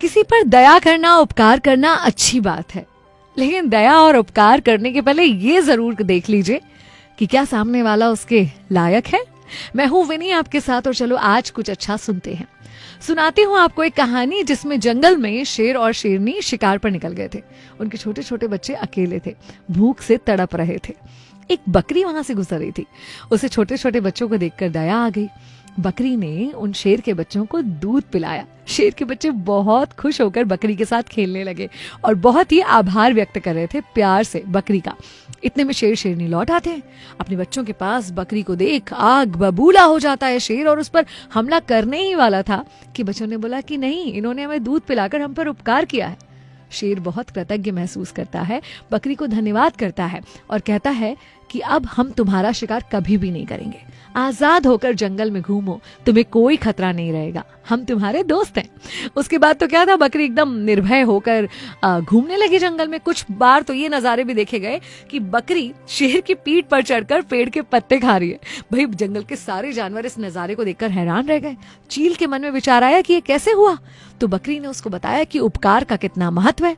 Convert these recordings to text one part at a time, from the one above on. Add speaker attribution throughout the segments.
Speaker 1: किसी पर दया करना, उपकार करना अच्छी बात है, लेकिन दया और उपकार करने के पहले ये जरूर देख लीजिए कि क्या सामने वाला उसके लायक है। मैं हूं विनी आपके साथ, और चलो आज कुछ अच्छा सुनते हैं। सुनाती हूँ आपको एक कहानी जिसमें जंगल में शेर और शेरनी शिकार पर निकल गए थे। उनके छोटे छोटे बच्चे अकेले थे, भूख से तड़प रहे थे। एक बकरी वहां से गुजर रही थी। उसे छोटे छोटे बच्चों को देखकर दया आ गई। बकरी ने उन शेर के बच्चों को दूध पिलाया। शेर के बच्चे बहुत खुश होकर बकरी के साथ खेलने लगे और बहुत ही आभार व्यक्त कर रहे थे प्यार से बकरी का। इतने में शेर शेरनी लौट आते हैं। अपने बच्चों के पास बकरी को देख आग बबूला हो जाता है शेर, और उस पर हमला करने ही वाला था कि बच्चों ने बोला कि नहीं, इन्होंने हमें दूध पिलाकर हम पर उपकार किया है। शेर बहुत कृतज्ञ महसूस करता है, बकरी को धन्यवाद करता है और कहता है कि अब हम तुम्हारा शिकार कभी भी नहीं करेंगे। आजाद होकर जंगल में घूमो, तुम्हें कोई खतरा नहीं रहेगा, हम तुम्हारे दोस्त हैं। उसके बाद तो क्या था, बकरी एकदम निर्भय होकर घूमने लगी जंगल में। कुछ बार तो ये नजारे भी देखे गए कि बकरी शेर की पीठ पर चढ़कर पेड़ के पत्ते खा रही है। भाई जंगल के सारे जानवर इस नजारे को देखकर हैरान रह गए। चील के मन में विचार आया कि ये कैसे हुआ, तो बकरी ने उसको बताया कि उपकार का कितना महत्व है।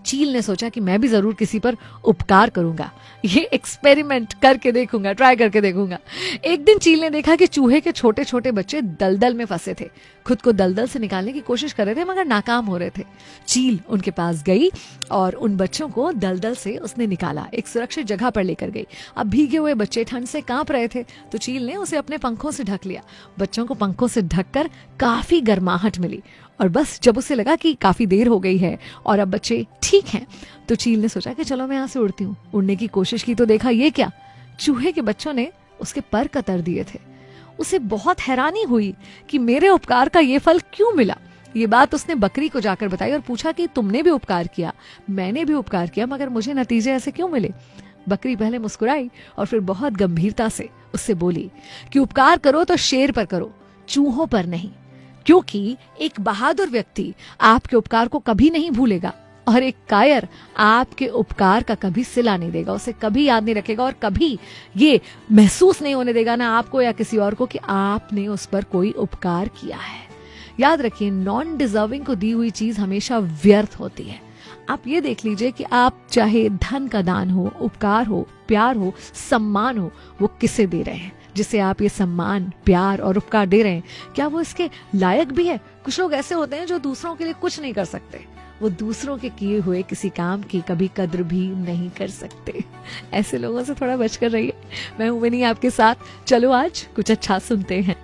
Speaker 1: चील ने सोचा कि मैं भी जरूर किसी पर उपकार करूंगा, ये एक्सपेरिमेंट करके देखूंगा, ट्राई करके देखूंगा। एक दिन चील ने देखा कि चूहे के छोटे छोटे बच्चे दलदल में फंसे थे। खुद को दलदल से निकालने की कोशिश कर रहे थे मगर नाकाम हो रहे थे। चील उनके पास गई और उन बच्चों को दलदल से उसने निकाला, एक सुरक्षित जगह पर लेकर गई। अब भीगे हुए बच्चे ठंड से कांप रहे थे, तो चील ने उसे अपने पंखों से ढक लिया। बच्चों को पंखों से ढककर काफी गर्माहट मिली, और बस जब उसे लगा कि काफी देर हो गई है और अब बच्चे ठीक हैं, तो चील ने सोचा कि चलो मैं यहाँ से उड़ती हूँ। उड़ने की कोशिश की तो देखा ये क्या, चूहे के बच्चों ने उसके पर कतर दिए थे। उसे बहुत हैरानी हुई कि मेरे उपकार का ये फल क्यों मिला। ये बात उसने बकरी को जाकर बताई और पूछा कि तुमने भी उपकार किया, मैंने भी उपकार किया, मगर मुझे नतीजे ऐसे क्यों मिले। बकरी पहले मुस्कुराई और फिर बहुत गंभीरता से उससे बोली कि उपकार करो तो शेर पर करो, चूहों पर नहीं, क्योंकि एक बहादुर व्यक्ति आपके उपकार को कभी नहीं भूलेगा और एक कायर आपके उपकार का कभी सिला नहीं देगा, उसे कभी याद नहीं रखेगा और कभी ये महसूस नहीं होने देगा ना आपको या किसी और को कि आपने उस पर कोई उपकार किया है। याद रखिए, नॉन डिजर्विंग को दी हुई चीज हमेशा व्यर्थ होती है। आप ये देख लीजिए कि आप चाहे धन का दान हो, उपकार हो, प्यार हो, सम्मान हो, वो किसे दे रहे हैं। जिसे आप ये सम्मान, प्यार और उपकार दे रहे हैं, क्या वो इसके लायक भी है। कुछ लोग ऐसे होते हैं जो दूसरों के लिए कुछ नहीं कर सकते, वो दूसरों के किए हुए किसी काम की कभी कद्र भी नहीं कर सकते। ऐसे लोगों से थोड़ा बचकर रहिए। मैं हूं विनी आपके साथ, चलो आज कुछ अच्छा सुनते हैं।